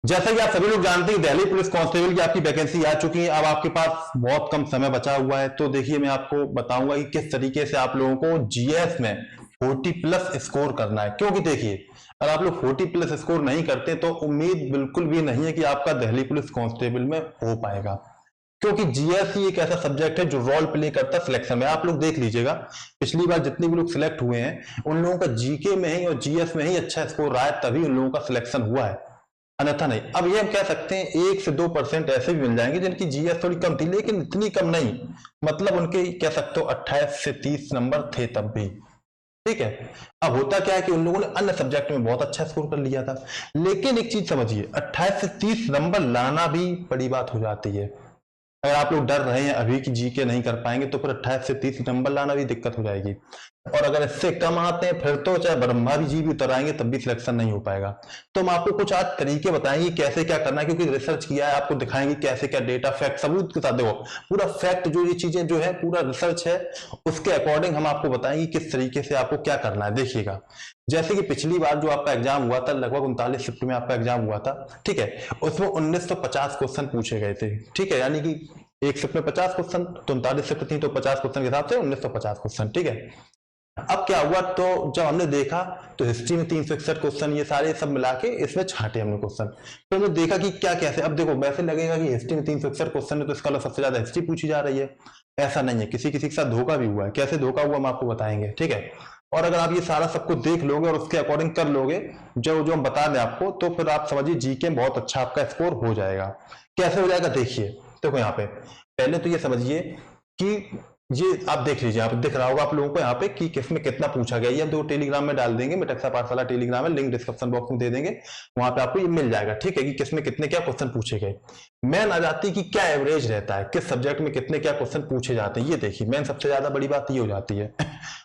जैसा कि आप सभी लोग जानते हैं, दिल्ली पुलिस कांस्टेबल की आपकी वैकेंसी आ चुकी है। अब आपके पास बहुत कम समय बचा हुआ है, तो देखिए मैं आपको बताऊंगा कि किस तरीके से आप लोगों को जीएस में 40 प्लस स्कोर करना है। क्योंकि देखिए, अगर आप लोग 40 प्लस स्कोर नहीं करते तो उम्मीद बिल्कुल भी नहीं है कि आपका दिल्ली पुलिस कांस्टेबल में हो पाएगा। क्योंकि जीएस ही एक ऐसा सब्जेक्ट है जो रोल प्ले करता है सिलेक्शन में। आप लोग देख लीजिएगा, पिछली बार जितने भी लोग सिलेक्ट हुए हैं उन लोगों का जीके में ही और जीएस में ही अच्छा स्कोर रहा है, तभी उन लोगों का सिलेक्शन हुआ है, अन्यथा नहीं। अब ये हम कह सकते हैं 1 से 2% ऐसे भी मिल जाएंगे जिनकी जीएस थोड़ी कम थी, लेकिन इतनी कम नहीं, मतलब उनके कह सकते हो 28 से 30 नंबर थे तब भी। ठीक है। अब होता क्या है कि उन लोगों ने अन्य सब्जेक्ट में बहुत अच्छा स्कोर कर लिया था, लेकिन एक चीज समझिए, 28 से 30 नंबर लाना भी बड़ी बात हो जाती है। अगर आप लोग डर रहे हैं अभी की जीके नहीं कर पाएंगे तो फिर 28 से 30 नंबर लाना भी दिक्कत हो जाएगी। और अगर इससे कम आते हैं फिर तो चाहे ब्रह्मा भी जी भी उतर आएंगे तब भी सिलेक्शन नहीं हो पाएगा। तो हम आपको कुछ आज तरीके बताएंगे कैसे क्या करना है, क्योंकि रिसर्च किया है, आपको दिखाएंगे कैसे क्या डेटा फैक्ट सबूत के साथ। देखो पूरा फैक्ट जो ये चीजें जो है पूरा रिसर्च है, उसके अकॉर्डिंग हम आपको बताएंगे किस तरीके से आपको क्या करना है। देखिएगा, जैसे कि पिछली बार जो आपका एग्जाम हुआ था, लगभग 39 शिफ्ट में आपका एग्जाम हुआ था, ठीक है। उसमें 1950 क्वेश्चन पूछे गए थे, ठीक है। यानी कि एक शिफ्ट में 50 क्वेश्चन, तो 39 शिफ्ट थी तो 50 क्वेश्चन के हिसाब से 1950 क्वेश्चन, ठीक है। अब क्या हुआ, तो जब हमने देखा तो हिस्ट्री में 361 क्वेश्चन, ये सारे सब मिला के इसमें छांटे हमने क्वेश्चन। तो हमने देखा कि क्या कैसे। अब देखो वैसे लगेगा कि हिस्ट्री में 361 क्वेश्चन है तो इसका सबसे ज्यादा हिस्ट्री पूछी जा रही है। ऐसा नहीं है, किसी किसी के साथ धोखा भी हुआ है। कैसे धोखा हुआ हम आपको बताएंगे, ठीक है। और अगर आप ये सारा सब कुछ देख लोगे और उसके अकॉर्डिंग कर लोगे जो जो हम बता दें आपको, तो फिर आप समझिए जीके में बहुत अच्छा आपका स्कोर हो जाएगा। कैसे हो जाएगा देखिए, देखो यहाँ पे पहले तो ये समझिए कि ये आप देख लीजिए, आप दिख रहा होगा आप लोगों को यहाँ पे कि किसमें कितना पूछा गया। ये हम दो टेलीग्राम में डाल देंगे, मेटक्सा पाठशाला टेलीग्राम है, लिंक डिस्क्रिप्शन बॉक्स में दे देंगे, वहां पे आपको ये मिल जाएगा, ठीक है, कि किसमें कितने क्या क्वेश्चन पूछे गए। मेन आ जाती है कि क्या एवरेज रहता है, किस सब्जेक्ट में कितने क्या क्वेश्चन पूछे जाते हैं। ये देखिए मेन सबसे ज्यादा बड़ी बात ये हो जाती है।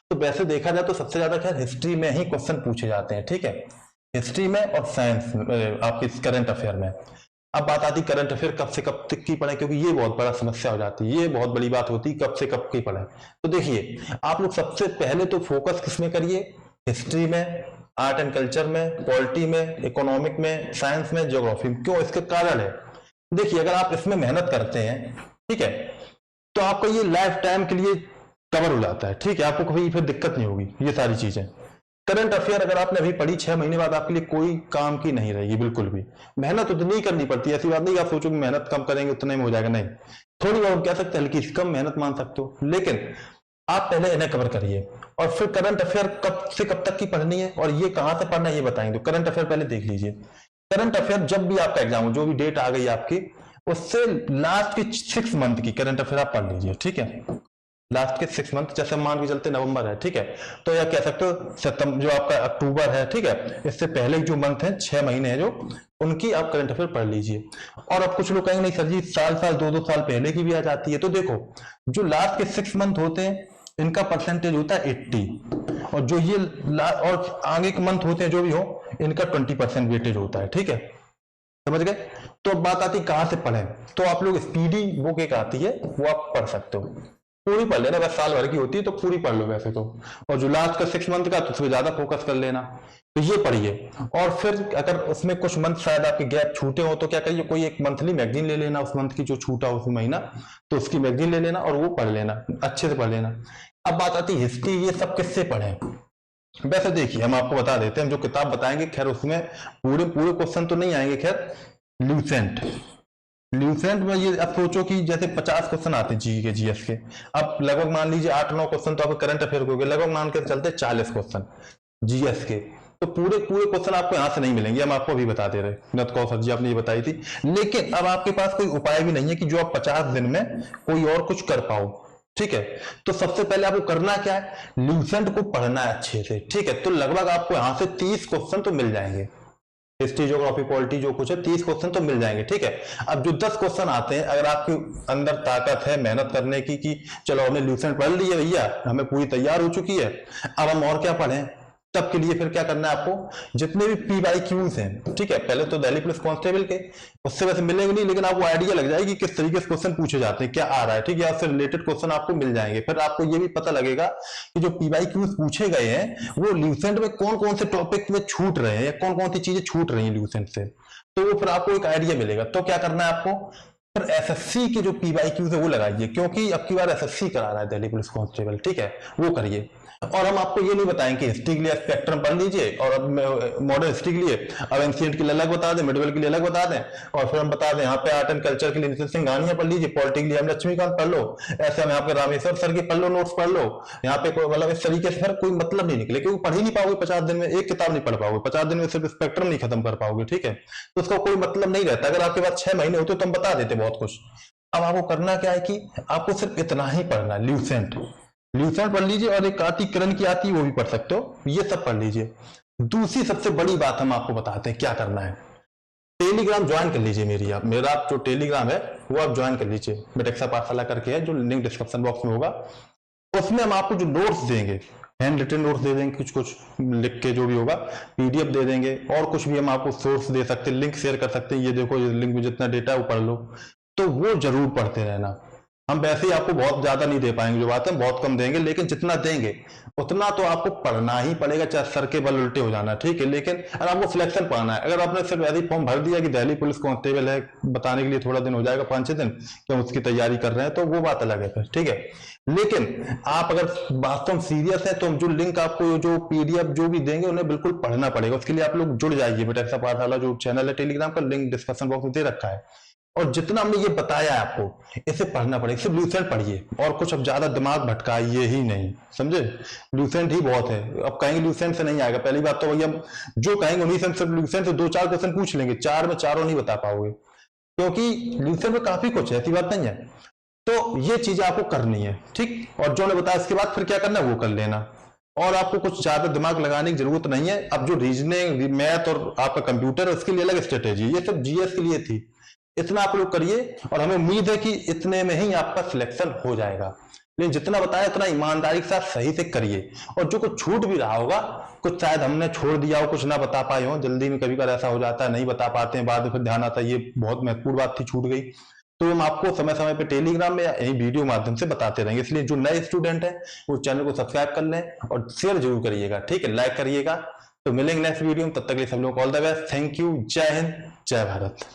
तो वैसे देखा जाए तो सबसे ज्यादा खैर हिस्ट्री में ही क्वेश्चन पूछे जाते हैं, ठीक है, हिस्ट्री में और साइंस आपके करंट अफेयर में। अब बात आती करंट अफेयर कब से कब तक की पढ़े, क्योंकि ये बहुत बड़ा समस्या हो जाती है, ये बहुत बड़ी बात होती है कब से कब की पढ़े। तो देखिए आप लोग सबसे पहले तो फोकस किसमें करिए, हिस्ट्री में, आर्ट एंड कल्चर में, पॉलिटी में, इकोनॉमिक में, साइंस में, ज्योग्राफी में। क्यों, इसके कारण है। देखिए अगर आप इसमें मेहनत करते हैं, ठीक है, तो आपका ये लाइफ टाइम के लिए कवर हो जाता है, ठीक है, आपको कभी फिर दिक्कत नहीं होगी। ये सारी चीजें करंट अफेयर अगर आपने अभी पढ़ी 6 महीने बाद आपके लिए कोई काम की नहीं रहेगी बिल्कुल भी। मेहनत उतनी ही करनी पड़ती है, ऐसी बात नहीं कि आप सोचो कि मेहनत कम करेंगे उतने में हो जाएगा, नहीं। थोड़ी बहुत कह सकते हैं हल्की सी कम मेहनत मान सकते हो, लेकिन आप पहले इन्हें कवर करिए। और फिर करंट अफेयर कब से कब तक की पढ़नी है और ये कहां से पढ़ना है ये बताएंगे। तो करंट अफेयर पहले देख लीजिए। करंट अफेयर जब भी आपका एग्जाम हो, जो भी डेट आ गई आपकी, उससे लास्ट की 6 मंथ की करंट अफेयर आप पढ़ लीजिए, ठीक है। लास्ट के 6 मंथ, जैसे मान के चलते नवंबर है, ठीक है, तो या कह सकते हो सितंबर, जो आपका अक्टूबर है, ठीक है, इससे पहले जो मंथ है 6 महीने हैं जो, उनकी आप करंट अफेयर पढ़ लीजिए। और अब कुछ लोग कहेंगे नहीं सर जी साल साल 2-2 साल पहले की भी आ जाती है। तो देखो जो लास्ट के 6 मंथ होते हैं इनका परसेंटेज होता है 80, और जो ये और आगे के मंथ होते हैं जो भी हो, इनका 20% वेटेज होता है, ठीक है, समझ गए। तो अब बात आती कहां से पढ़े, तो आप लोग स्पीडी बुक एक आती है वो आप पढ़ सकते हो, पूरी पढ़ लेना, बस साल भर की होती है तो पूरी पढ़ लो वैसे तो। और जो लास्ट का 6 मंथ का तो उसमें ज्यादा फोकस कर लेना, तो ये पढ़िए। और फिर अगर उसमें कुछ मंथ शायद आपके गैप छूटे हो तो क्या करिए, कोई एक मंथली मैगजीन ले लेना, उस मंथ की जो छूटा उस महीना, तो उसकी मैगजीन ले लेना और वो पढ़ लेना, अच्छे से पढ़ लेना। अब बात आती है हिस्ट्री, ये सब किससे पढ़े। वैसे देखिए हम आपको बता देते हैं, जो किताब बताएंगे खैर उसमें पूरे पूरे क्वेश्चन तो नहीं आएंगे, खैर ल्यूसेंट, ल्यूसेंट में ये अब सोचो कि जैसे 50 क्वेश्चन आते हैं जी के जीएस के, अब लगभग मान लीजिए 8-9 क्वेश्चन तो आपको करंट अफेयर के हो गए, लगभग मान के चलते 40 क्वेश्चन जीएस के। तो पूरे पूरे क्वेश्चन आपको यहां से नहीं मिलेंगे, हम आपको अभी बता दे रहे हैं, नत कौर सर जी आपने ये बताई थी। लेकिन अब आपके पास कोई उपाय भी नहीं है कि जो आप 50 दिन में कोई और कुछ कर पाओ, ठीक है। तो सबसे पहले आपको करना क्या है, ल्यूसेंट को पढ़ना है अच्छे से, ठीक है। तो लगभग आपको यहां से 30 क्वेश्चन तो मिल जाएंगे, हिस्ट्री ज्योग्राफी पॉलिटी जो कुछ है 30 क्वेश्चन तो मिल जाएंगे, ठीक है। अब जो 10 क्वेश्चन आते हैं, अगर आपके अंदर ताकत है मेहनत करने की कि चलो हमने ल्यूसेंट पढ़ लिया भैया, हमें पूरी तैयार हो चुकी है, अब हम और क्या पढ़ें, तब के लिए फिर क्या करना है आपको, जितने भी PYQs हैं, ठीक है, पहले तो दिल्ली पुलिस कांस्टेबल के उससे वैसे मिलेंगे नहीं, लेकिन आपको आइडिया लग जाएगी किस तरीके से क्वेश्चन पूछे जाते हैं, क्या आ रहा है, ठीक है, उससे रिलेटेड क्वेश्चन आपको मिल जाएंगे। फिर आपको ये भी पता लगेगा कि जो PYQs पूछे गए हैं वो ल्यूसेंट में कौन कौन से टॉपिक में छूट रहे हैं या कौन कौन सी चीजें छूट रही हैं ल्यूसेंट से, तो वो फिर आपको एक आइडिया मिलेगा। तो क्या करना है आपको, फिर SSC के जो PYQs है वो लगाइए, क्योंकि अब की बार SSC करा रहा है दिल्ली पुलिस कांस्टेबल, ठीक है, वो करिए। और हम आपको ये नहीं बताएंगे कि हिस्ट्री के लिए स्पेक्ट्रम पढ़ लीजिए और अब मॉडर्न हिस्ट्री के लिए अब एंशिएंट के लिए अलग बता दें, मिडिवल के लिए अलग बता दें, और फिर हम बता दें यहाँ पे आर्ट एंड कल्चर के लिए नितिन सिंह गानिया पढ़ लीजिए, पॉलिटी के लिए हम लक्ष्मीकांत पढ़ लो, ऐसे हम यहाँ पे रामेश्वर सर के पढ़ लो, नोट्स पढ़ लो, यहाँ पे मतलब इस तरीके से फिर कोई मतलब नहीं निकले, क्योंकि पढ़ ही नहीं पाओगे 50 दिन में, एक किताब नहीं पढ़ पाओगे 50 दिन में, सिर्फ स्पेक्ट्रम नहीं खत्म कर पाओगे, ठीक है, तो उसका कोई मतलब नहीं रहता। अगर आपके पास 6 महीने होते तो हम बता देते बहुत कुछ। अब आपको करना क्या है कि आपको सिर्फ इतना ही पढ़ना है, ल्यूसेंट पढ़ लीजिए, और एक आती किरण की आती वो भी पढ़ सकते हो, ये सब पढ़ लीजिए। दूसरी सबसे बड़ी बात हम आपको बताते हैं क्या करना है, टेलीग्राम ज्वाइन कर लीजिए मेरा जो टेलीग्राम है वो आप ज्वाइन कर लीजिए, बेटेक्सा पाठशाला करके है, जो लिंक डिस्क्रिप्शन बॉक्स में होगा। उसमें हम आपको जो नोट्स देंगे, हैंड रिटन नोट्स दे देंगे, कुछ कुछ लिख के जो भी होगा, PDF दे देंगे, और कुछ भी हम आपको सोर्स दे सकते हैं, लिंक शेयर कर सकते हैं, ये देखो ये लिंक में जितना डेटा है वो पढ़ लो, तो वो जरूर पढ़ते रहना। हम वैसे ही आपको बहुत ज्यादा नहीं दे पाएंगे, जो बात है बहुत कम देंगे, लेकिन जितना देंगे उतना तो आपको पढ़ना ही पड़ेगा, चाहे सर के बल उल्टे हो जाना, ठीक है। लेकिन अगर आपको सिलेक्शन पाना है, अगर आपने सिर्फ ऐसे ही फॉर्म भर दिया कि दिल्ली पुलिस कांस्टेबल है, बताने के लिए थोड़ा दिन हो जाएगा 5-6 दिन कि हम उसकी तैयारी कर रहे हैं, तो वो बात अलग है फिर, ठीक है। लेकिन आप अगर वास्तव में सीरियस है तो जो लिंक आपको जो PDF जो भी देंगे उन्हें बिल्कुल पढ़ना पड़ेगा। उसके लिए आप लोग जुड़ जाइए, बेटेक्सा पाठशाला जो चैनल है टेलीग्राम का, लिंक डिस्क्रिप्शन बॉक्स में दे रखा है। और जितना हमने ये बताया है आपको, इसे पढ़ना पड़ेगा, सिर्फ ल्यूसेंट पढ़िए, और कुछ अब ज्यादा दिमाग भटकाइए ही नहीं, समझे, ल्यूसेंट ही बहुत है। अब कहेंगे ल्यूसेंट से नहीं आएगा, पहली बात तो वही, हम जो कहेंगे उन्हीं से हम सिर्फ ल्यूसेंट से 2-4 क्वेश्चन पूछ लेंगे, 4 में चारों नहीं बता पाओगे, क्योंकि ल्यूसेंट में काफी कुछ है, ऐसी बात नहीं है। तो ये चीजें आपको करनी है, ठीक। और जो ने बताया इसके बाद फिर क्या करना है वो कर लेना, और आपको कुछ ज्यादा दिमाग लगाने की जरूरत नहीं है। अब जो रीजनिंग, मैथ और आपका कंप्यूटर है उसके लिए अलग स्ट्रेटेजी, ये सब GS के लिए थी। इतना आप लोग करिए, और हमें उम्मीद है कि इतने में ही आपका सिलेक्शन हो जाएगा। लेकिन जितना बताया उतना ईमानदारी के साथ सही से करिए, और जो कुछ छूट भी रहा होगा, कुछ शायद हमने छोड़ दिया हो, कुछ ना बता पाए हो, जल्दी में कभी कभी ऐसा हो जाता है, नहीं बता पाते हैं, बाद में फिर ध्यान आता है ये बहुत महत्वपूर्ण बात थी, छूट गई, तो हम आपको समय समय पे टेलीग्राम में या यही वीडियो माध्यम से बताते रहेंगे। इसलिए जो नए स्टूडेंट हैं वो चैनल को सब्सक्राइब कर लें और शेयर जरूर करिएगा, ठीक है, लाइक करिएगा। तो मिलेंगे नेक्स्ट वीडियो में, तब तक के लिए सब लोगों को all the best, thank you, जय हिंद, जय भारत।